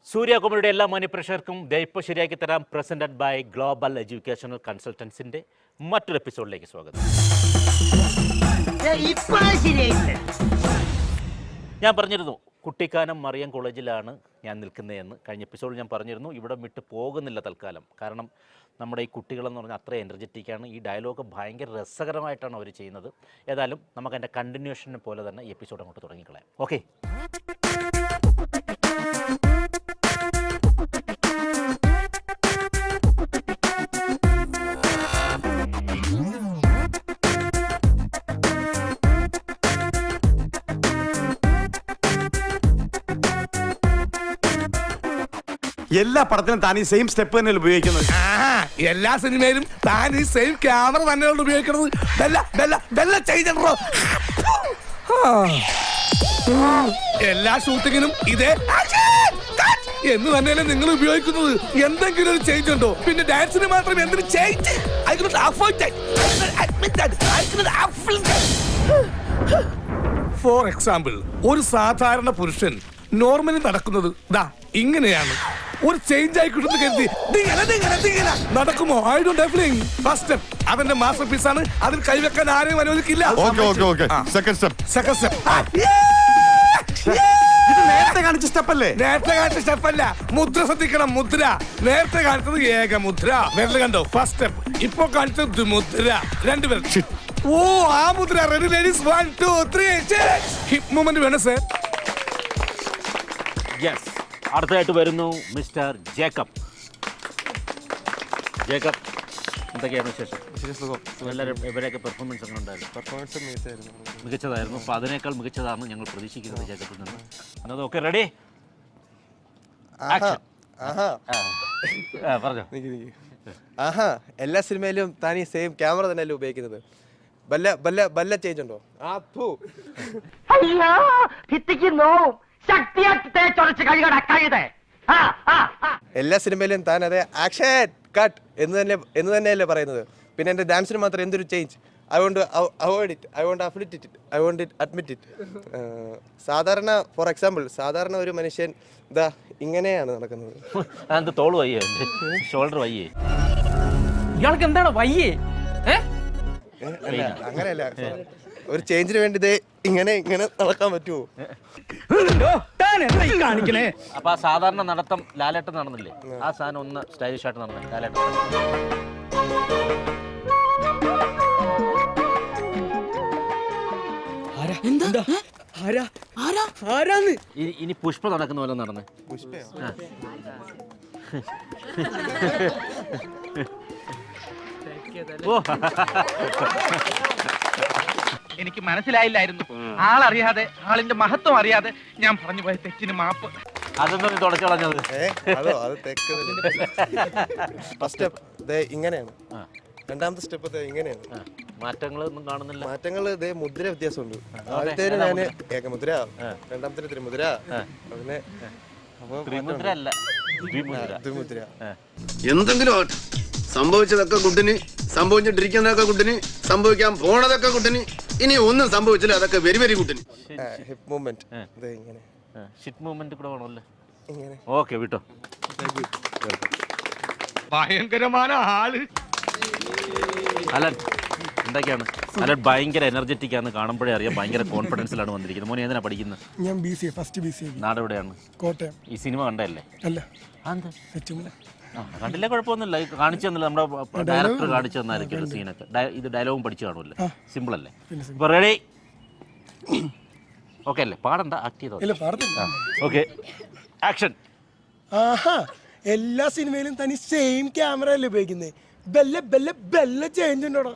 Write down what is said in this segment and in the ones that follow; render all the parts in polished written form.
സൂര്യകുമാരിയുടെ എല്ലാ മാന്യപ്രേക്ഷകർക്കും ഇപ്പോൾ ശരിയാക്കി തരാം പ്രസന്റഡ് ബൈ ഗ്ലോബൽ എഡ്യൂക്കേഷണൽ കൺസൾട്ടൻസിൻ്റെ മറ്റൊരു എപ്പിസോഡിലേക്ക് സ്വാഗതം. ഞാൻ പറഞ്ഞിരുന്നു കുട്ടിക്കാനം മറിയം കോളേജിലാണ് ഞാൻ നിൽക്കുന്നതെന്ന്. കഴിഞ്ഞ എപ്പിസോഡിൽ ഞാൻ പറഞ്ഞിരുന്നു ഇവിടെ വിട്ട് പോകുന്നില്ല തൽക്കാലം. കാരണം നമ്മുടെ ഈ കുട്ടികളെന്ന് പറഞ്ഞാൽ അത്ര എനർജറ്റിക്കാണ്. ഈ ഡയലോഗ് ഭയങ്കര രസകരമായിട്ടാണ് അവർ ചെയ്യുന്നത്. ഏതായാലും നമുക്ക് അതിൻ്റെ കണ്ടിന്യൂഷനെ പോലെ തന്നെ ഈ എപ്പിസോഡ് അങ്ങോട്ട് തുടങ്ങിക്കളയാം. ഓക്കെ. എല്ലാ പടത്തിനും താൻ ഈ സെയിം സ്റ്റെപ്പ് തന്നെയല്ലേ ഉപയോഗിക്കുന്നത്? എല്ലാ സിനിമയിലും താൻ ഈ സെയിം ക്യാമറ തന്നെയാണ് ഉപയോഗിക്കുന്നത്. എല്ലാ ഷൂട്ടിങ്ങിനും ഇതേ എന്ന് തന്നെയല്ലേ നിങ്ങൾ ഉപയോഗിക്കുന്നത്. എന്തെങ്കിലും ഒരു ചേഞ്ച് ഉണ്ടോ? പിന്നെ ഡാൻസിന് മാത്രം എന്തൊരു ചേഞ്ച്? ഫോർ എക്സാമ്പിൾ, ഒരു സാധാരണ പുരുഷൻ നോർമലി നടക്കുന്നത് ദാ ഇങ്ങനെയാണ്. ഒരു ചേഞ്ച് ആയി കിട്ടുന്ന കരുതി നടക്കുമോ? I don't have feeling. First step അവന്റെ മാസ്റ്റർ പീസ് ആണ്. അതിൽ കൈവെക്കാൻ ആരെയും അനുവദിക്കില്ല. സെക്കൻഡ് സ്റ്റെപ്പ് നേരത്തെ കാണിച്ച സ്റ്റെപ്പ് അല്ലേ? നേരത്തെ കാണിച്ച സ്റ്റെപ്പ് അല്ല, മുദ്ര ശ്രദ്ധിക്കണം. മുദ്ര നേരത്തെ കാണിച്ചത് ഏക മുദ്ര, വിരൽ കണ്ടോ? First step. ഇപ്പൊ കാണിച്ചത് മുദ്ര, രണ്ടുപേർ. ഓ, ആ മുദ്ര. Ready ladies, 1 2 3. ഹിപ്പ് മൂവ്മെന്റ് വേണം സർ. യെസ്. അടുത്തതായിട്ട് വരുന്നു മിസ്റ്റർ ജേക്കബ്. ജേക്കബ്, എന്തൊക്കെയാണ് വിശേഷം? എല്ലാവരും ഇവരെയൊക്കെ പെർഫോമൻസ് അങ്ങനെ ഉണ്ടായിരുന്നു? മികച്ചതായിരുന്നു. അപ്പോൾ അതിനേക്കാൾ മികച്ചതാണ് ഞങ്ങൾ പ്രതീക്ഷിക്കുന്നത് ജേക്കബിൽ നിന്ന്. എന്നത് ഓക്കെ, റെഡി? പറഞ്ഞോ. എല്ലാ സിനിമയിലും താൻ ഈ സെയിം ക്യാമറ തന്നെയല്ലേ ഉപയോഗിക്കുന്നത്? ബല്ല ചേഞ്ച് ഉണ്ടോ? എല്ലാ സിനിമയിലും താൻ അതെ ആക്ഷൻ കട്ട് എന്ന് തന്നെയല്ലേ പറയുന്നത്. പിന്നെ എന്റെ ഡാൻസിന് മാത്രം എന്തൊരു change? I won't avoid it, I won't afflict it, I won't admit it. സാധാരണ ഫോർ എക്സാമ്പിൾ, സാധാരണ ഒരു മനുഷ്യൻ ഇതാ ഇങ്ങനെയാണ് നടക്കുന്നത്. തോള് വയ്യേ? ഷോൾഡർ വയ്യേ? ഇയാൾക്ക് എന്താണ് വയ്യേ? അങ്ങനെയല്ല, ഒരു ചേഞ്ചിന് വേണ്ടി ഇതേ ഇങ്ങനെ നടക്കാൻ പറ്റുമോ? അപ്പൊ ആ സാധാരണ നടത്തം ലാലേട്ടൻ നടന്നില്ലേ? ആ സാധനം ഒന്ന് സ്റ്റൈലിഷ് ആയിട്ട് നടന്നേ ലാലേട്ടൻ. ഇനി പുഷ്പ നടക്കുന്ന പോലെ നടന്നേ. എനിക്ക് മനസ്സിലായില്ലായിരുന്നു. ആളറിയാതെ, ആളിന്റെ മഹത്വം അറിയാതെ ഞാൻ പറഞ്ഞു പോയ തെറ്റിന് മാപ്പ്. അതൊന്നും തുടച്ചു കളഞ്ഞത്. അത് തെക്ക്. ഫസ്റ്റ് സ്റ്റെപ്പ് ഇങ്ങനെയാണ്, രണ്ടാമത്തെ സ്റ്റെപ്പ് ഇങ്ങനെയാണ്. മാറ്റങ്ങളൊന്നും കാണുന്നില്ല. മാറ്റങ്ങൾ ഇതേ മുദ്ര വ്യത്യാസമുണ്ട്. ആദ്യത്തേന് ഞാന് ഏകമുദ്ര, രണ്ടാമത്തെ ത്രിമുദ്ര, പിന്നെ ദ്വിമുദ്ര. എന്തെങ്കിലും സംഭവിച്ചതൊക്കെ കുട്ടിന്, സംഭവിച്ചിട്ടിരിക്കുന്നതൊക്കെ കുട്ടിന്, സംഭവിക്കാൻ പോണതൊക്കെ കുട്ടിന്, ഇനി ഒന്നും സംഭവിച്ചില്ല അതൊക്കെ വെരി വെരി കുട്ടിന്. ഹിപ്പ് മൂവ്മെന്റ് ഇങ്ങനെ, ഷിറ്റ് മൂവ്മെന്റ് കൂടെ വേണമല്ലേ? ഇങ്ങനെ. ഓക്കെ, വിട്ടോ. ഭയങ്കരമായ ആള് അലൻ, എന്തൊക്കെയാണ്? അലൻ ഭയങ്കര എനർജറ്റിക് ആണെന്ന് കാണുമ്പോഴേ അറിയാം. ഭയങ്കര കോൺഫിഡൻസിലാണ് വന്നിരിക്കുന്നത്. മോനെ ഏതിനാ പഠിക്കുന്നത്? ഞാൻ BCA, ഫസ്റ്റ് BCA. നാട് എവിടെയാണ്? കോട്ടയം. ഈ സിനിമ കണ്ടല്ലേ? അല്ല, കണ്ടില്ല, കുഴപ്പമൊന്നുമില്ല. കാണിച്ചു തന്നില്ല, നമ്മുടെ ഡയറക്ടർ കാണിച്ചു തന്നായിരിക്കും സീനൊക്കെ. ഇത് ഡയലോഗും പഠിച്ചു കാണുമല്ലേ? സിമ്പിൾ അല്ലേ? ഇപ്പൊ റെഡി? ഓക്കെ അല്ലേ? പാടണ്ട, ആക്ട് ചെയ്തോ. Okay, action. ആഹാ, എല്ലാ സിനിമയിലും തനി സെയിം ക്യാമറ അല്ലേ ഉപയോഗിക്കുന്നത്? ബെല്ല ചേഞ്ച് ഉണ്ടോടാ?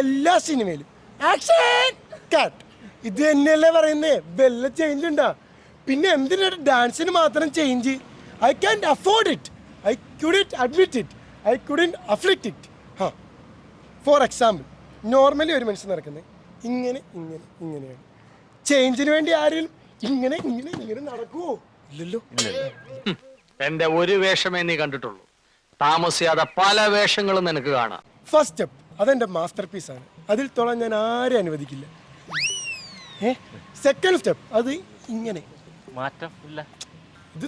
എല്ലാ സിനിമയിലും ആക്ഷൻ കട്ട് ഇത് തന്നെയല്ലേ പറയുന്നേ? ബെല്ല ചേഞ്ച് ഉണ്ടാ? പിന്നെ എന്തിനാണ് ഡാൻസിന് മാത്രം change? I can't afford it. I couldn't admit it. I couldn't afflict it. For example, normally ഒരു മനുഷ്യൻ നടക്കുന്നത് ഇങ്ങനെയാണ്. ചേഞ്ചിന് വേണ്ടി ആരെങ്കിലും ഇങ്ങനെ നടക്കുവോ? ഇല്ലല്ലോ. എന്റെ ഒരു വേഷമേ നീ കണ്ടിട്ടുള്ളൂ. താമസിയാതെ പല വേഷങ്ങളും നിനക്ക് കാണാം. ഫസ്റ്റ് സ്റ്റെപ്പ് അതെന്റെ മാസ്റ്റർ പീസാണ്. അതിൽ തൊഴാൻ ഞാൻ ആരെയും അനുവദിക്കില്ല. സെക്കൻഡ് സ്റ്റെപ്പ് അത് ഇങ്ങനെ മാറ്റം ഇല്ല. ഇത്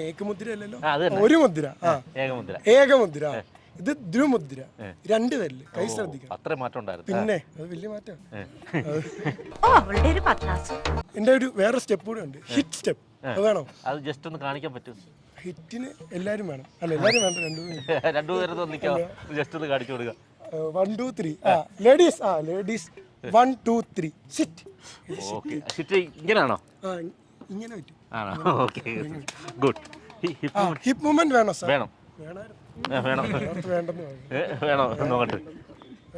ഏകമുദ്ര അല്ലല്ലോ, ആ, അത് തന്നെ. ഒരു മുദ്ര. ആ, ഏകമുദ്ര. ഏകമുദ്ര. ഇത് ദ്രുമുദ്ര. രണ്ട് തല്ല്. കൈ ശ്രദ്ധിക്കണം. അത്രയും മാറ്റം ഉണ്ടായിരുന്നു. പിന്നെ അത് വലിയ മാറ്റം. അവളുടെ ഒരു പത്താസ്. എന്റെ ഒരു വേറെ സ്റ്റെപ്പ് കൂടെ ഉണ്ട്, ഹിറ്റ് സ്റ്റെപ്പ്. അത് വേണോ? അത് ജസ്റ്റ് ഒന്ന് കാണിക്കാൻ പറ്റും. ഹിറ്റിന് എല്ലാരും വേണം. അല്ല, എല്ലാരും വേണ്ട, രണ്ടുപേരും. രണ്ടുപേരും നിൽക്കാം, ജസ്റ്റ് ഒന്ന് കാണിച്ചു കൊടുക്കുക. 1 2 3. Ladies 1 2 3 sit. ഓക്കെ, സിറ്റ് ഇങ്ങനെയാണോ? ഇങ്ങനെ പറ്റും. ആണോ? Okay, good. ഹിപ്പ് മൂവ്മെന്റ് വേണോ സാർ? വേണം. വേണമായിരുന്നു. വേണം. വേണ്ടെന്ന് പറഞ്ഞു. വേണോ നോക്കട്ടെ.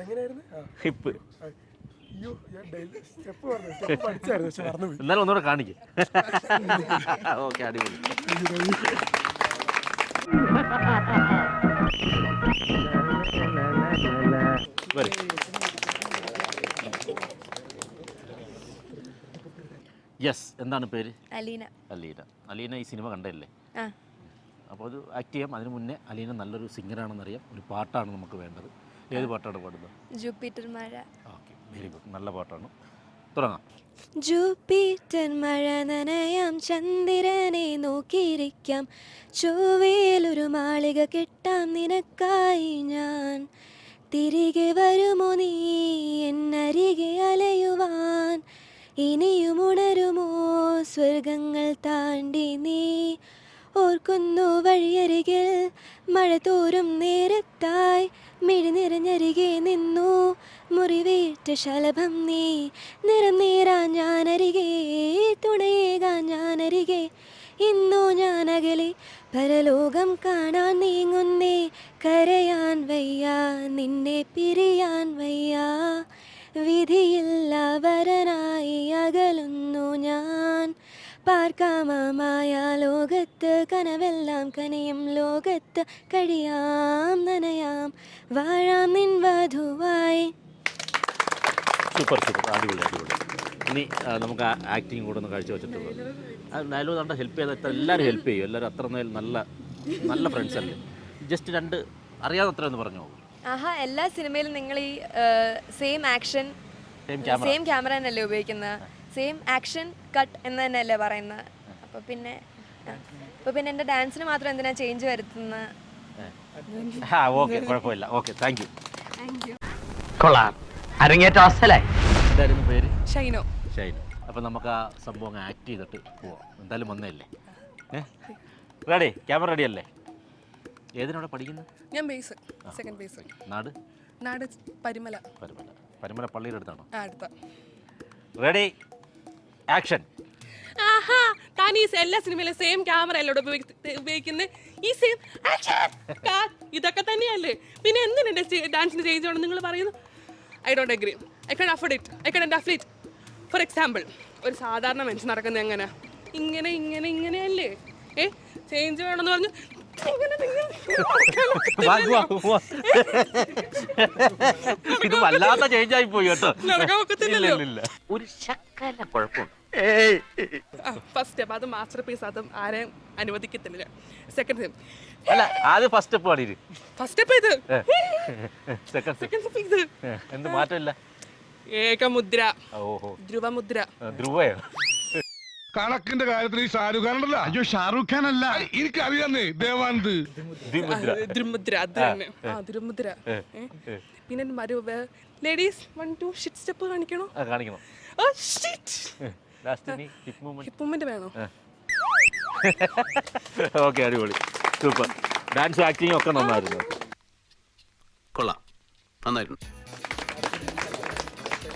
എങ്ങനെയായിരുന്നു? ഹിപ്പ്. അയ്യോ, ഞാൻ ഡെയിലി സ്റ്റെപ്പ് പറഞ്ഞു, സ്റ്റെപ്പ് പഠിച്ചായിരുന്നു, പക്ഷെ മറന്നുപോയി. എന്നാലും ഒന്നുകൂടെ കാണിക്കും. ഓക്കെ, അടിപൊളി. യെസ്, എന്താണ് പേര്? അലീന. അലീന. അലീന ഈ സിനിമ കണ്ടല്ലേ? ആ. അപ്പോൾ അത് ആക്ട് ചെയ്യാം. അതിന് മുന്നേ അലീന നല്ലൊരു സിംഗറാണെന്നറിയാം. ഒരു പാട്ടാണ് നമുക്ക് വേണ്ടത്. ഏത് പാട്ടാണ് പാടുന്നത്? ജൂപ്പിറ്റർ മഴ. Okay, very good. നല്ല പാട്ടാണ്. തുടങ്ങാം. ജൂപ്പിറ്റർ മഴ നനയാം, ചന്ദ്രനെ നോക്കിയിരിക്കാം, ചൊവ്വയിലൊരു മാളിക കെട്ടാം നിനക്കായി ഞാൻ. തിരികെ വരുമോ നീ എന്നരികെ അലയുവാൻ, ഇനിയും ഉണരുമോ സ്വർഗങ്ങൾ താണ്ടി നീ. ഓർക്കുന്നു വഴിയരികിൽ മഴ തോരും നേരത്തായി, മിഴി നിറഞ്ഞരികെ നിന്നു മുറിവേറ്റ ശലഭം നീ. നിറം നേരാൻ ഞാനരികെ, തുണയേകാൻ ഞാനരികെ, ഇന്നോ ഞാനകലെ പരലോകം കാണാൻ നീങ്ങുന്നേ. കരയാൻ വയ്യ, നിന്നെ പിരിയാൻ വയ്യ, വിധിയില്ല വരനായി അകലുന്നു ഞാൻ. പാർക്കാമമായ ലോകത്ത് കനവെല്ലാം കനിയും ലോകത്ത്, കഴിയാം നനയാം വാഴാം നിൻ വധുവായി. സൂപ്പർ സൂപ്പർ, അടിപൊളി അടിപൊളി. ഇനി നമുക്ക് ആക്ടിങ് കൂടെ ഒന്ന് കാഴ്ചവെച്ചിട്ടുള്ളത്. ഡയലോഗ് കണ്ട ഹെൽപ്പ് ചെയ്താൽ എല്ലാവരും ഹെൽപ്പ് ചെയ്യും. എല്ലാവരും അത്ര നല്ല നല്ല ഫ്രണ്ട്സ് അല്ലേ? ജസ്റ്റ് രണ്ട് അറിയാത്തത്ര എന്ന് പറഞ്ഞോ. ആഹാ, എല്ലാ സിനിമയിലും നിങ്ങൾ ഈ സെയിം ആക്ഷൻ സെയിം ക്യാമറ തന്നെയല്ലേ ഉപയോഗിക്കുന്നത്, സെയിം ആക്ഷൻ കട്ട് എന്ന് തന്നെയല്ലേ പറയുന്നത്. അപ്പോൾ പിന്നെ എൻ്റെ ഡാൻസിന് മാത്രം എന്തിനാ ചേഞ്ച് വരുത്തുന്നത്? ഓക്കെ, കുഴപ്പമില്ല. Okay, thank U. കൊള്ളാം, അരങ്ങേറ്റം അസലായി. എന്തായിരുന്നു പേര്? ഷൈനോ. ഷൈൻ. അപ്പം നമുക്ക് ആ സംഭവം ആക്ട് ചെയ്തിട്ട് പോവാം. എന്തായാലും വന്നതല്ലേ. റെഡി? ക്യാമറ റെഡി അല്ലേ? ഏതിനോടെ പഠിക്കുന്നത്? ഞാൻ ബേസ്, സെക്കൻഡ് ബേസ്. നാട്? നാട് പരിമല. പരിമല. പരിമല പള്ളിയുടെ അടുത്താണോ? അടുത്ത. Ready, action. ആഹാ, താൻ ഈ എല്ലാ സിനിമയിലും സെയിം ക്യാമറ അല്ലേ ഉപയോഗിക്കുന്നത്? ഈ സെയിം ഇതൊക്കെ തന്നെയല്ലേ? പിന്നെ എന്തിനാ ഡാൻസിന് ചേഞ്ച് വേണം നിങ്ങൾ പറയുന്നു? I don't agree. I can afford it. I can afford it. For example, ഒരു സാധാരണ മനുഷ്യൻ നടക്കുന്നത് എങ്ങനെ? ഇങ്ങനെ ഇങ്ങനെ ഇങ്ങനെയല്ലേ? ചേഞ്ച് വേണമെന്ന് പറഞ്ഞു ഇത് വല്ലാത്ത ചേഞ്ച് ആയി പോയി കേട്ടോ. ഒരു ശക്കല കുഴപ്പമുണ്ട്. ഫസ്റ്റ് സ്റ്റെപ്പ് അത് മാസ്റ്റർ പീസ്, അതും ആരെയും അനുവദിക്കത്തില്ല. സെക്കൻഡ് സ്റ്റെപ്പ് അല്ല, ആദ്യം ഫസ്റ്റ് സ്റ്റെപ്പ് പാടിയത്. ഫസ്റ്റ് സ്റ്റെപ്പ് ഇത്, സെക്കൻഡ് സ്റ്റെപ്പ് ഇത്. എന്ത് മാറ്റമില്ല? ഏകമുദ്ര, ഓഹോ, ധ്രുവമുദ്ര. ധ്രുവയോ? കണക്കിന്റെ കാര്യത്തിൽ ഈ ഷാരൂഖ് ഖാൻ ഉണ്ടല്ലോ. അയ്യോ, ഷാറൂഖ് ഖാൻ അല്ല, എനിക്കറിയാന്നേ, ദേവാനന്ദ്. ദ്രുമുദ്ര, അത് തന്നെ. ആ, ദ്രുമുദ്ര. പിന്നെ ലേഡീസ് 1 2 ഷിറ്റ് സ്റ്റെപ്പ് കാണിക്കണോ? കാണിക്കണം. ഹിപ്പ് മൂവ്മെന്റ് വേണോ? ഓക്കെ, അടിപൊളി, സൂപ്പർ. ഡാൻസ് ആക്ടിങ് ഒക്കെ നന്നായിരുന്നു. കൊള്ളാം, നന്നായിരുന്നു.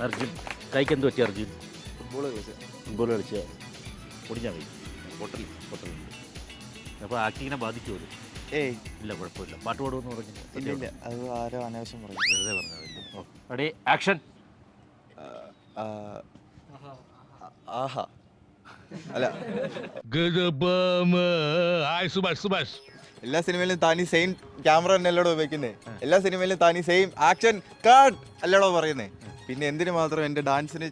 അർജുൻ, കൈക്ക് എന്ത് പറ്റി അർജുൻ? ഫുട്ബോൾ കളിച്ച പൊടിഞ്ഞാൽ മതി, പൊട്ടലുണ്ട്. അപ്പോൾ ആക്ടിങ്ങിനെ ബാധിക്കുമല്ലോ? ഇല്ല, കുഴപ്പമില്ല. പാട്ട് പാടുമെന്ന് പറഞ്ഞു. അത് ആരോ അനാവശ്യം പറയും. വെറുതെ പറഞ്ഞതല്ലേ. ഓ, റെഡി, ആക്ഷൻ. ആഹാ, അല്ല, സുഭാഷ് സുഭാഷ്. എല്ലാ സിനിമയിലും താനീ സെയിം ക്യാമറ തന്നെ അല്ലടോ ഉപയോഗിക്കുന്നേ. എല്ലാ സിനിമയിലും താനീ സെയിം ആക്ഷൻ കട്ട് അല്ലടോ പറയുന്നേ. പിന്നെ എന്തിനു മാത്രം എൻ്റെ ഡാൻസിന്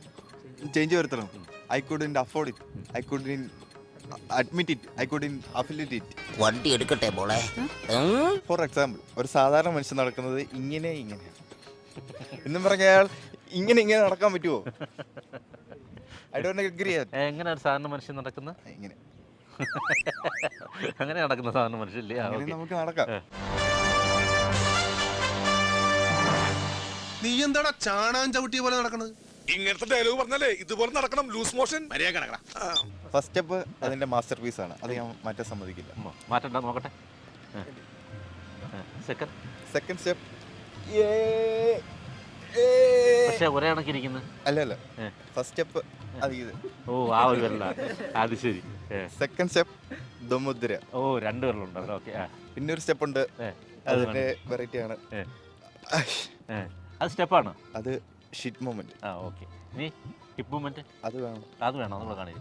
ചേഞ്ച് വരുത്തണം? I couldn't afford it, I couldn't admit it, I couldn't affiliate it. വണ്ടി എടുക്കട്ടെ മോളെ. ഫോർ എക്സാമ്പിൾ, ഒരു സാധാരണ മനുഷ്യൻ നടക്കുന്നത് ഇങ്ങനെ എന്നും പറഞ്ഞ അയാൾ ഇങ്ങനെ നടക്കാൻ പറ്റുമോ? I don't agri. എങ്ങനെ ഒരു സാധാരണ മനുഷ്യൻ നടക്കുന്നത്? ഇങ്ങനെ അങ്ങനെ നടക്കുന്ന സാധാരണ മനുഷ്യല്ലേ? നമുക്ക് നടക്കാം. നീ എന്താടാ ചാണാൻ ചവിട്ടിയ പോലെ നടക്കണത്? ഇങ്ങനത്തെ ഡയലോഗ് പറഞ്ഞാലേ ഇതുപോലെ നടക്കണം. Loose motion. ഫസ്റ്റ് സ്റ്റെപ്പ് അതിന്റെ മാസ്റ്റർ പീസ് ആണ്. അത് ഞാൻ മാറ്റാൻ സമ്മതിക്കില്ല. മാറ്റണ്ട, നോക്കട്ടെ. സെക്കൻഡ് സ്റ്റെപ്പ് പക്ഷെ ഒരേ കണക്കിരിക്കുന്നത്. അല്ല ഫസ്റ്റ് സ്റ്റെപ്പ് അത് ഇത്. ഓ ആ ഒരു വരല, അത് ശരി. Second step ദുമുദ്ര. ഓ 2 പേരുണ്ടല്ലോ. ഓക്കെ. പിന്നെ ഒരു സ്റ്റെപ്പ് ഉണ്ട്, അതിന്റെ വെറൈറ്റി ആണ്. അത് സ്റ്റെപ്പാണ്. അത് ഷിറ്റ് മൂവ്മെന്റ്. ആ ഓക്കെ. നീ ഹിപ്പ് മൂവ്മെന്റ് അത് വേണം. അത് വേണം, നമ്മൾ കാണില്ല.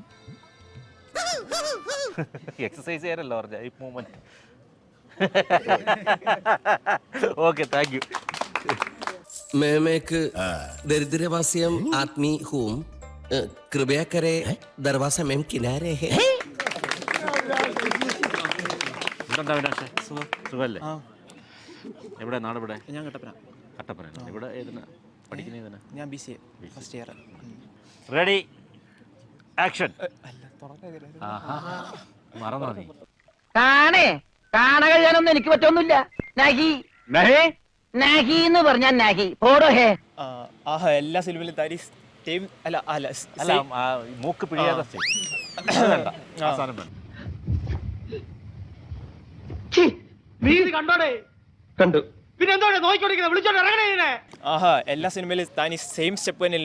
എക്സസൈസ് ചെയ്യാനല്ലോ പറഞ്ഞ hip movement. Okay thank you. मैं एक दरिद्रवासियम आदमी हूँ, कृपया करे दरवाजा में किनारे है। എന്തുണ്ടാ വിനാശേ? സുഖല്ലേ? എവിടെ നാട്? ഇവിടെ ഞാൻ കട്ടപ്പന. കട്ടപ്പന. ഇവിടെ ഏതിനാ പഠിക്കുന്ന? ഏതിനാ? ഞാൻ BCA first year. Ready action. മറന്നോ നീ? കാണകൾ ഞാനൊന്നും എനിക്ക് പറ്റൊന്നുമില്ല. നഹി നഹി എന്ന് പറഞ്ഞാൽ നഹി പോടോ ഹേ. ആഹാ എല്ലാ സിനിമയിലും താരി ടീം അല്ല അല്ല അല്ല മൂക്ക് പിടിയാതെ അവസാനം വേണം. നീ ഇത് കണ്ടോടേ? കണ്ടു. പിന്നെ എന്തോടെ നോക്കിക്കൊണ്ടിരിക്കുന്നത്? വിളിച്ചോണ്ട് ഇറങ്ങണേ. ആഹാ എല്ലാ സിനിമയിലും താനി സെയിം സ്റ്റെപ്പ് തന്നെ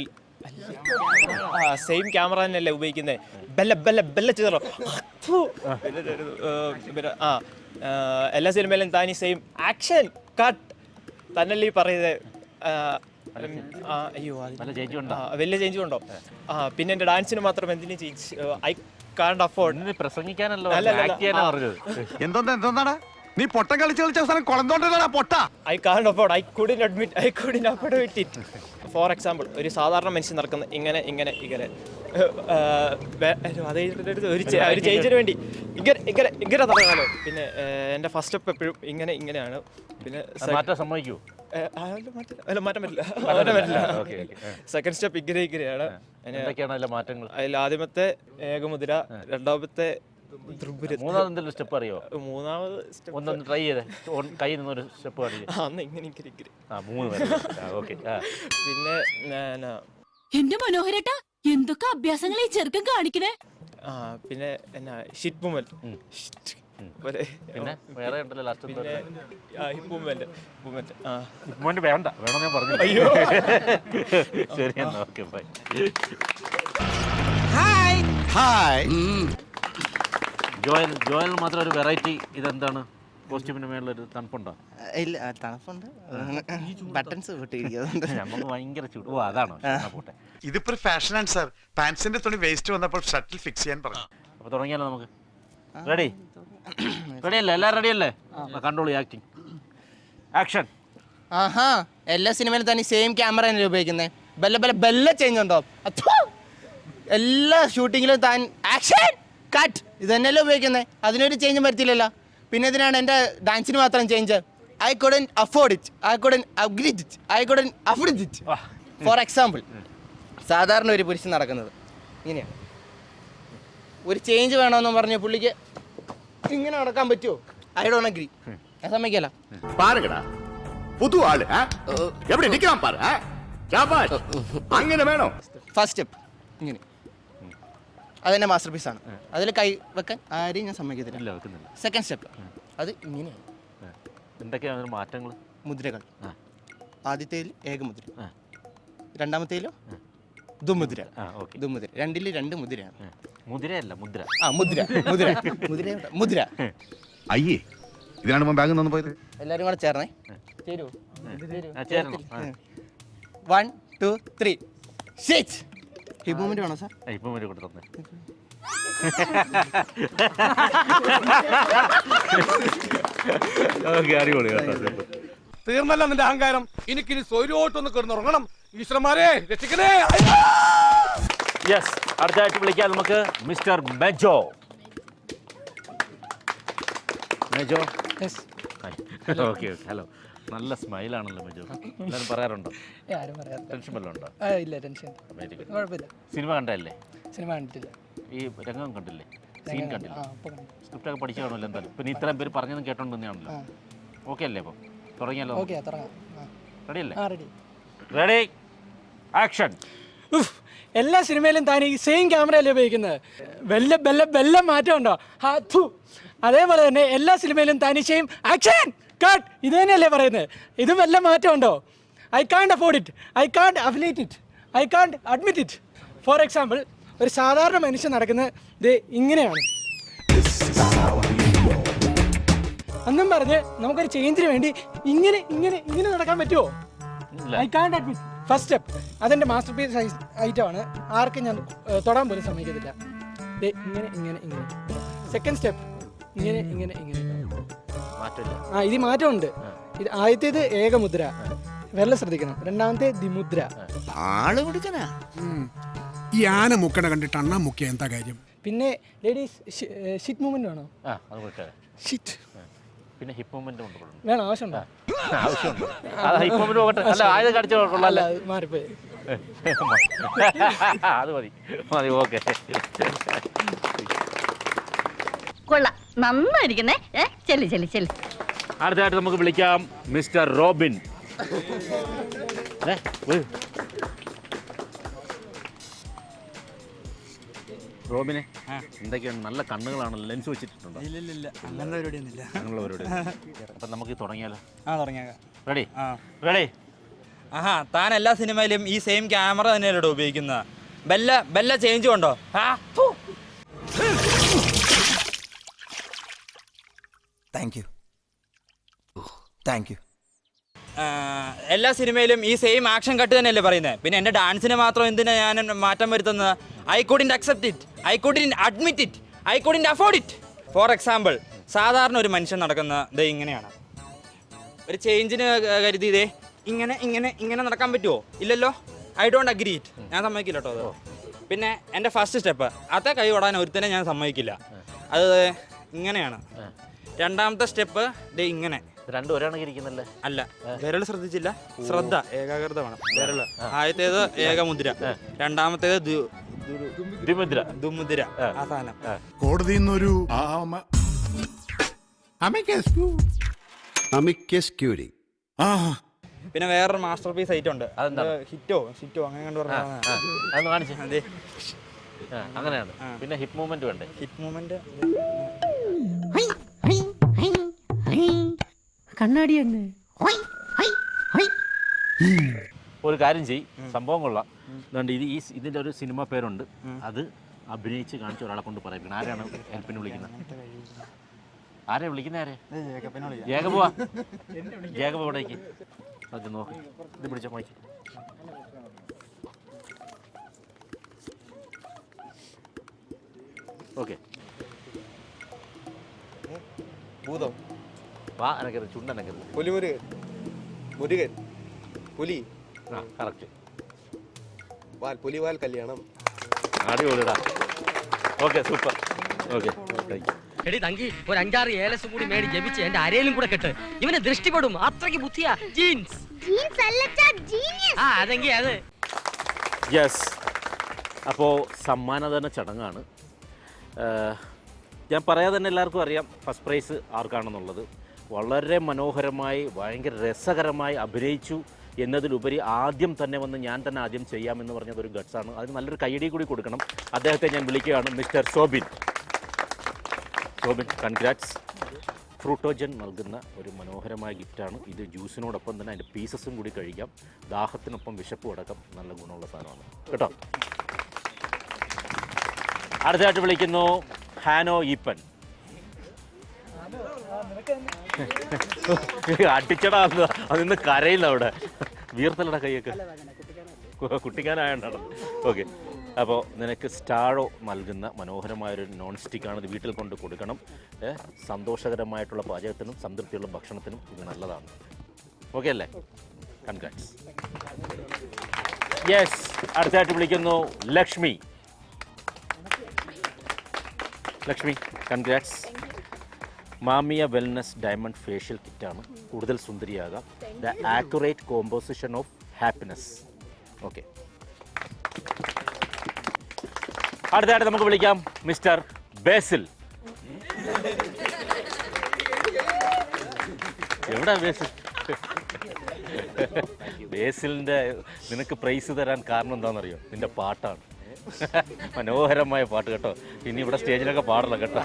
സെയിം ക്യാമറ തന്നെയല്ലേ ഉപയോഗിക്കുന്നത്. ബെല്ല ബെല്ല ബെല്ല ചെയ്തോ. എല്ലാ സിനിമയിലും താനി സെയിം ആക്ഷൻ കട്ട് തന്നല്ലേ പറയുന്നത്. അയ്യോ വലിയ ചേഞ്ച് ഉണ്ടോ? പിന്നെ എന്റെ ഡാൻസിന് മാത്രം എന്തിനു ചേഞ്ച്? I can't afford. പ്രസംഗിക്കാനല്ലോ എന്തോന്നാണ് നീ പൊട്ടം കളിച്ച് കളിച്ച അവസാനം കുളന്തോണ്ടാ പൊട്ട. I can't afford. I couldn't admit it. For example ഒരു സാധാരണ മനുഷ്യൻ നടക്കുന്ന ഇങ്ങനെ ഇങ്ങനെ ഇങ്ങനെ ഒരു ചേഞ്ചിന് വേണ്ടി ഇങ്ങനെ ഇങ്ങനെ ഇങ്ങനെ നടക്കാമല്ലോ. പിന്നെ എൻ്റെ ഫസ്റ്റ് സ്റ്റെപ്പ് എപ്പോഴും ഇങ്ങനെ ഇങ്ങനെയാണ്. പിന്നെ മാറ്റാൻ സമ്മതിക്കൂ? അല്ല മാറ്റാൻ പറ്റില്ല. സെക്കൻഡ് സ്റ്റെപ്പ് ഇങ്ങനെ ഇങ്ങനെയാണ്. അതിൽ ആദ്യമത്തെ ഏകമുദ്ര, രണ്ടാമത്തെ മൂന്നാമത് സ്റ്റെപ്പ് അറിയോ? മൂന്നാമത് ഒന്നൊന്ന് ട്രൈ ചെയ്തേ. കൈ നിന്നൊരു സ്റ്റെപ്പ് അറിയാം. അന്ന് ഇങ്ങനെ ഇങ്ങനെ ഇങ്ങനെ. പിന്നെ എന്റെ മനോഹരേട്ടാ എന്തൊക്കെ അഭ്യാസങ്ങൾ ഈ ചെറുക്കൻ കാണിക്കണേ. പിന്നെ എന്നാ ഷിറ്റ് മൂവ്മെന്റ്. പിന്നെ വേറെ ഉണ്ടല്ലോ ലാസ്റ്റ് മൂവ്മെന്റ് വേണ്ട വേണം ഞാൻ പറഞ്ഞു. ശരി എന്നാ ഓക്കെ ബൈ. ജോയൽ മാത്രം ഒരു വെറൈറ്റി. ഇതെന്താണ്? കോസ്റ്റ്യൂമിന് മേളിലൊരു തണുപ്പുണ്ടോ? ഇല്ല തണുപ്പുണ്ട്. ബട്ടൺസ് പൊട്ടിയിരിക്കുന്നത് നമുക്ക് ഭയങ്കര ചൂട്. ഓ അതാണോ? പോട്ടെ. ഇതിപ്പോ ഫാഷനാണ് സാർ. പാൻസിന്റെ തുണി വേസ്റ്റ് വന്നപ്പോൾ ഷട്ടിൽ ഫിക്സ് ചെയ്യാൻ പറഞ്ഞു. അപ്പൊ തുടങ്ങിയാലോ നമുക്ക്? റെഡി അല്ലേ? എല്ലാം റെഡി അല്ലേ? കണ്ടോളൂ ആക്ടിങ്. ആക്ഷൻ. ആഹാ എല്ലാ സിനിമയിലും തന്നെ സെയിം ക്യാമറ തന്നെ ഉപയോഗിക്കുന്നത്. ബെല്ല ബെല്ല ബെല്ല ചേഞ്ച് ഉണ്ടോ? എല്ലാ ഷൂട്ടിങ്ങിലും താൻ ആക്ഷൻ കട്ട് ഇത് തന്നെയല്ലേ ഉപയോഗിക്കുന്നത്. അതിനൊരു ചേഞ്ചും വരുത്തില്ലല്ലോ. പിന്നെ ഇതിനാണ് എൻ്റെ ഡാൻസിന് മാത്രം change. I couldn't afford it, I couldn't agree it, I couldn't afford it. For example സാധാരണ ഒരു പുരുഷൻ നടക്കുന്നത് ഇങ്ങനെയാണ്. ഒരു ചേഞ്ച് വേണമെന്ന് പറഞ്ഞ് പുള്ളിക്ക് ഇങ്ങനെ നടക്കാൻ പറ്റുമോ? I don't agri. ഞാൻ സമ്മതിക്കല്ല. പാരുകടാ പുതു ആള് എവിടെ നിൽക്കാൻ പാரு അങ്ങനെ വേണോ? ഫസ്റ്റ് സ്റ്റെപ്പ് ഇങ്ങനെ, അതെൻ്റെ മാസ്റ്റർ പീസാണ്. അതിൽ കൈ വെക്കാൻ ആരെയും ഞാൻ സമ്മതിക്കത്തില്ല. സെക്കൻഡ് സ്റ്റെപ്പ് അത് ഇങ്ങനെയാണ്. എന്തൊക്കെയാണ് മാറ്റങ്ങൾ? മുദ്രകൾ. ആദ്യത്തേതിൽ ഏകമുദ്ര, രണ്ടാമത്തേതിലും ദുമുദ്ര. ദുമുദ്ര രണ്ടിൽ 2 മുദ്രയാണ്. മുദ്രയല്ല മുദ്ര. മുദ്ര മുദ്ര മുദ്ര മുദ്ര. അയ്യേ ഇതിനാണ് ബാഗ് നിന്ന് പോയത്. എല്ലാവരും കൂടെ ചേർന്നേ. ചേരുവോ? 1 2 3 6. ഹിപ്പ് മൂവ്മെന്റ് വേണോ സാർ? ഹിപ്പ് മൂവ്മെന്റ് കൊടുത്തു. തീർന്നല്ല നിന്റെ അഹങ്കാരം. എനിക്കിനി സ്വൈരോട്ടൊന്ന് കിടന്നുറങ്ങണം. ഈശ്വരന്മാരെ രക്ഷിക്കണേ. യെസ്, അടുത്തായിട്ട് വിളിക്കാം നമുക്ക് mister Mejo. Mejo. Okay hello. നല്ല സ്മൈലാണല്ലോ മെജോ. എല്ലാവരും പറയാറുണ്ടോ? ടെൻഷൻ വല്ലതും ഉണ്ടോ? ഇല്ല ടെൻഷൻ. സിനിമ കണ്ടല്ലേ? സിനിമ കണ്ടിട്ടില്ല. ഈ രംഗം കണ്ടില്ലേ? സീൻ കണ്ടില്ല? ആ, ഇപ്പൊ കണ്ടു. സ്ക്രിപ്റ്റൊക്കെ പഠിച്ചു കാണുമല്ലോ എന്തായാലും. പിന്നെ ഇത്രയും പേര് പറഞ്ഞതും കേട്ടോണ്ട് തന്നെയാണല്ലോ. ഓക്കെ അല്ലേ? അപ്പം തുടങ്ങിയല്ലോ. ഓക്കെ, തുടങ്ങാം. റെഡി അല്ലേ? ആ, റെഡി. Ready, action. എല്ലാ സിനിമയിലും താൻ ഈ സെയിം ക്യാമറയല്ലേ ഉപയോഗിക്കുന്നത്? വല്ല മാറ്റം ഉണ്ടോ? അതേപോലെ തന്നെ എല്ലാ സിനിമയിലും താൻ ഈ സെയിം ആക്ഷൻ കട്ട് ഇത് തന്നെയല്ലേ പറയുന്നത്? ഇത് വല്ല മാറ്റം ഉണ്ടോ? I can't afford it, I can't affiliate it, I can't admit it. For example, ഒരു സാധാരണ മനുഷ്യൻ നടക്കുന്നത് ഇത് ഇങ്ങനെയാണ്. അന്നും പറഞ്ഞ് നമുക്കൊരു ചേഞ്ചിന് വേണ്ടി ഇങ്ങനെ ഇങ്ങനെ ഇങ്ങനെ നടക്കാൻ പറ്റുമോ? I can't admit. First step അതെൻ്റെ മാസ്റ്റർ പീസ് ഐറ്റമാണ്. ആർക്കും ഞാൻ തൊടാൻ പോലും സമ്മതിക്കത്തില്ല. ഇങ്ങനെ ഇങ്ങനെ ഇങ്ങനെ. സെക്കൻഡ് സ്റ്റെപ്പ് ഇങ്ങനെ ഇങ്ങനെ ഇങ്ങനെ. ആ, ഇത് മാറ്റമുണ്ട്. ഇത് ആദ്യത്തേത് ഏകമുദ്ര, വെള്ളം ശ്രദ്ധിക്കണം. രണ്ടാമത്തെ ദിമുദ്ര. ആള് കൊടുക്കനാ ഈ ആന മുക്കണ കണ്ടിട്ട് അണ്ണാ മുക്കിയ എന്താ കാര്യം? പിന്നെ ലേഡീസ് ഷിറ്റ് മൂവ്മെന്റ് വേണോ? ഷിറ്റ് പിന്നെ ഹിപ്പ് മൂവ്മെന്റ് വേണം, ആവശ്യമുണ്ടോ? ആവശ്യമുണ്ട്. ഹിപ്പ് മൂവ്മെന്റ് പോകട്ടെ. അല്ല, ആയത് കാണിച്ചു അല്ല, മാറിപ്പോയി. അത് മതി മതി. ഓക്കെ, കൊള്ളാം, നന്നായിരിക്കുന്നേ. ചെല്ലി ചെല്ലി ചെല്ലി. അടുത്തതായിട്ട് നമുക്ക് വിളിക്കാം മിസ്റ്റർ റോബിൻ. റോബിനെ, എന്തൊക്കെയാണ്? നല്ല കണ്ണുകളാണല്ലോ. ലെൻസ് വെച്ചിട്ടുണ്ടോ? ഇല്ല, അങ്ങനത്തെ പരിപാടിയൊന്നുമില്ല. അങ്ങനെയുള്ള പരിപാടി. അപ്പം നമുക്ക് തുടങ്ങിയാലോ? തുടങ്ങിയേക്കാം. റെഡി? റെഡി. ആഹാ, താൻ എല്ലാ സിനിമയിലും ഈ സെയിം ക്യാമറ തന്നെയല്ലോ ഉപയോഗിക്കുന്നത്? ബെല്ല ചേഞ്ച് ഉണ്ടോ? Thank you. എല്ലാ സിനിമയിലും ഈ സെയിം ആക്ഷൻ കട്ട് തന്നെയല്ലേ പറയുന്നത്? പിന്നെ എൻ്റെ ഡാൻസിന് മാത്രം എന്തിനാ ഞാൻ മാറ്റം വരുത്തുന്നത്? I couldn't accept it, I couldn't admit it, I couldn't afford it. For example, സാധാരണ ഒരു മനുഷ്യൻ നടക്കുന്നത് ഇങ്ങനെയാണ്. ഒരു ചേഞ്ചിന് കരുതി ഇതേ ഇങ്ങനെ ഇങ്ങനെ ഇങ്ങനെ നടക്കാൻ പറ്റുമോ? ഇല്ലല്ലോ. I don't agri it. ഞാൻ സമ്മതിക്കില്ല കേട്ടോ അത്. പിന്നെ എൻ്റെ ഫസ്റ്റ് സ്റ്റെപ്പ്, അതേ കൈ ഓടാൻ ഒരുത്തനെ ഞാൻ സമ്മതിക്കില്ല. അത് ഇങ്ങനെയാണ്. രണ്ടാമത്തെ സ്റ്റെപ്പ് ഇങ്ങനെ. രണ്ടും ഒരാണ് ഇരിക്കുന്നല്ലേ? അല്ല, വിരൽ ശ്രദ്ധിച്ചില്ല. ശ്രദ്ധ, ഏകാഗ്രത വേണം. വിരൽ ആദ്യത്തേത് ഏകമുദ്ര, രണ്ടാമത്തേത് ദുമുദ്ര. ആ സാധനം കോടതിയിൽ നിന്നൊരു പിന്നെ വേറൊരു മാസ്റ്റർ പീസ് ഐറ്റം ഉണ്ട്. ഹിറ്റോ അങ്ങനെ കണ്ടു പറഞ്ഞാൽ അതെ, അങ്ങനെയാണ്. പിന്നെ ഹിപ്പ് മൂവ്മെന്റ് വേണ്ടേ? ഹിറ്റ് മൂവ്മെന്റ് കണ്ണാടി തന്നെ. ഒരു കാര്യം ചെയ്യ്, സംഭവം കൊള്ളാം. അതുകൊണ്ട് ഇതിൻ്റെ ഒരു സിനിമ പേരുണ്ട്, അത് അഭിനയിച്ച് കാണിച്ച ഒരാളെ കൊണ്ട് പറയിപ്പിക്കണം. ആരാണ് ഹെൽപ്പിന് വിളിക്കുന്നത്? ആരെ വിളിക്കുന്നത്? ആരെ? ജേക്കബുവാ. ജേക്കബ് ഇവിടേക്ക് അത് നോക്കി. ഇത് പിടിച്ച മൈക്ക്. ഓക്കെ. ഭൂതം. വാ എനക്കരുത്, ചുണ്ടനക്കരുത്. മുരുകൻ, പുലി. ആ, കറക്റ്റ്. പുലിവാൽ കല്യാണം. അടിപൊളിടാ. Okay, super. Okay, thank you. എടി തങ്കി, ഒരു 5-6 ഏലസും കൂടി മേടി ജപിച്ച് എന്റെ അരയിലും കൂടെ കെട്ട്. ഇവനെ ദൃഷ്ടിപ്പെടും, അത്രയ്ക്ക് ബുദ്ധിയാ. ജീൻസ് അതെങ്കി അത്. യെസ്. അപ്പോൾ സമ്മാനദാന ചടങ്ങാണ്. ഞാൻ പറയാതെ തന്നെ എല്ലാവർക്കും അറിയാം ഫസ്റ്റ് പ്രൈസ് ആർക്കാണെന്നുള്ളത്. വളരെ മനോഹരമായി, ഭയങ്കര രസകരമായി അഭിനയിച്ചു എന്നതിലുപരി ആദ്യം തന്നെ വന്ന് ഞാൻ തന്നെ ആദ്യം ചെയ്യാമെന്ന് പറഞ്ഞതൊരു ഗട്ട്സാണ്. അതിന് നല്ലൊരു കൈയടി കൂടി കൊടുക്കണം. അദ്ദേഹത്തെ ഞാൻ വിളിക്കുകയാണ്, മിസ്റ്റർ സോബിൻ. സോബിൻ, കൺഗ്രാറ്റ്സ്. ഫ്രൂട്ടോജൻ നൽകുന്ന ഒരു മനോഹരമായ ഗിഫ്റ്റാണ് ഇത്. ജ്യൂസിനോടൊപ്പം തന്നെ അതിൻ്റെ പീസസും കൂടി കഴിക്കാം. ദാഹത്തിനൊപ്പം വിശപ്പും അടക്കം നല്ല ഗുണമുള്ള സാധനമാണ് കേട്ടോ. അടുത്തതായിട്ട് വിളിക്കുന്നു ഹാനോ ഈപ്പൻ. അടിച്ചടാ, അതിന്ന് കരയില്ല അവിടെ. വീർത്തലട കൈയൊക്കെ. കുട്ടിക്കാനായോണ്ടാണ്. ഓക്കെ. അപ്പോൾ നിനക്ക് സ്റ്റാറോ നൽകുന്ന മനോഹരമായൊരു നോൺ സ്റ്റിക്കാണ്. ഇത് വീട്ടിൽ കൊണ്ട് കൊടുക്കണം. സന്തോഷകരമായിട്ടുള്ള പാചകത്തിനും സംതൃപ്തിയുള്ള ഭക്ഷണത്തിനും ഇത് നല്ലതാണ്. ഓക്കെ അല്ലേ? കൺഗ്രാറ്റ്സ്. യെസ്. അടുത്തായിട്ട് വിളിക്കുന്നു ലക്ഷ്മി. ലക്ഷ്മി, കൺഗ്രാറ്റ്സ്. മാമിയ വെൽനസ് ഡയമണ്ട് ഫേഷ്യൽ കിറ്റാണ്. കൂടുതൽ സുന്ദരിയാകാം. The accurate composition of happiness. Okay. അടുത്തതായിട്ട് നമുക്ക് വിളിക്കാം മിസ്റ്റർ ബേസിൽ. എവിടാ ബേസിൽ? ബേസിലിൻ്റെ നിനക്ക് പ്രൈസ് തരാൻ കാരണം എന്താണെന്നറിയോ? നിന്റെ പാട്ടാണ്. മനോഹരമായ പാട്ട് കേട്ടോ. ഇനി ഇവിടെ സ്റ്റേജിലൊക്കെ പാടല കേട്ടോ.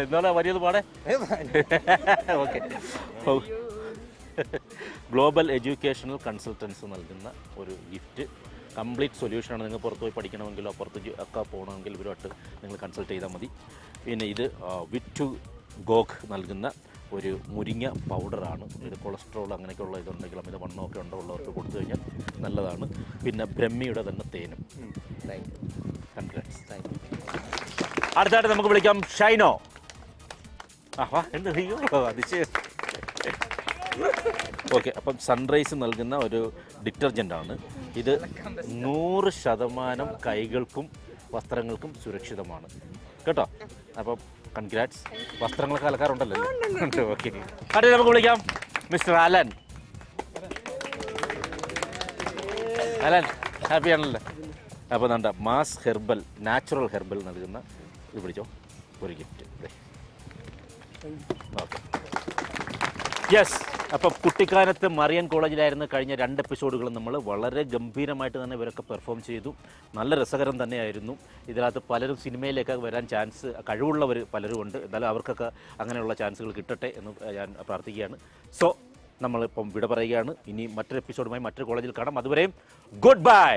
എന്നാലും വലിയത് പാടേ. ഓക്കെ. ഗ്ലോബൽ എഡ്യൂക്കേഷണൽ കൺസൾട്ടൻസ് നൽകുന്ന ഒരു ഗിഫ്റ്റ്, കംപ്ലീറ്റ് സൊല്യൂഷനാണ്. നിങ്ങൾ പുറത്ത് പോയി പഠിക്കണമെങ്കിലോ പുറത്ത് ഒക്കെ പോകണമെങ്കിൽ ഇവരുമായിട്ട് നിങ്ങൾ കൺസൾട്ട് ചെയ്താൽ മതി. പിന്നെ ഇത് വിറ്റു ഗോഗ് നൽകുന്ന ഒരു മുരിങ്ങ പൗഡറാണ്. ഇത് കൊളസ്ട്രോൾ അങ്ങനെയൊക്കെയുള്ള ഇതുണ്ടെങ്കിൽ അമിത വണ്ണമൊക്കെ ഉള്ളവർക്ക് കൊടുത്തു കഴിഞ്ഞാൽ നല്ലതാണ്. പിന്നെ ബ്രഹ്മിയുടെ തന്നെ തേനും. കൺഗ്രാറ്റ്സ്. അടുത്തായിട്ട് നമുക്ക് വിളിക്കാം ഷൈനോ. അതിശയം. ഓക്കെ, അപ്പം സൺറൈസ് നൽകുന്ന ഒരു ഡിറ്റർജൻ്റാണ് ഇത്. 100% കൈകൾക്കും വസ്ത്രങ്ങൾക്കും സുരക്ഷിതമാണ് കേട്ടോ. അപ്പം കൺഗ്രാറ്റ്സ്. വസ്ത്രങ്ങളൊക്കെ അലക്കാറുണ്ടല്ലോ. ഓക്കെ, അടുത്ത നമുക്ക് വിളിക്കാം മിസ്റ്റർ അലൻ. അലൻ ഹാപ്പി ആണല്ലേ? അപ്പോൾ എന്താ മാസ് ഹെർബൽ, നാച്ചുറൽ ഹെർബൽ നൽകുന്ന ഇത് പിടിച്ചോ ഒരു ഗിഫ്റ്റ്. Okay, yes. അപ്പം കുട്ടിക്കാനത്ത് മറിയൻ കോളേജിലായിരുന്നു കഴിഞ്ഞ 2 എപ്പിസോഡുകളും നമ്മൾ വളരെ ഗംഭീരമായിട്ട് തന്നെ ഇവരൊക്കെ പെർഫോം ചെയ്തു. നല്ല രസകരം തന്നെയായിരുന്നു. ഇതിനകത്ത് പലരും സിനിമയിലേക്ക് വരാൻ ചാൻസ് കഴിവുള്ളവർ പലരും ഉണ്ട്. എന്നാലും അവർക്കൊക്കെ അങ്ങനെയുള്ള ചാൻസുകൾ കിട്ടട്ടെ എന്ന് ഞാൻ പ്രാർത്ഥിക്കുകയാണ്. സോ നമ്മളിപ്പം വിട പറയുകയാണ്. ഇനി മറ്റൊരു എപ്പിസോഡുമായി മറ്റൊരു കോളേജിൽ കാണാം. അതുവരെയും ഗുഡ് ബൈ.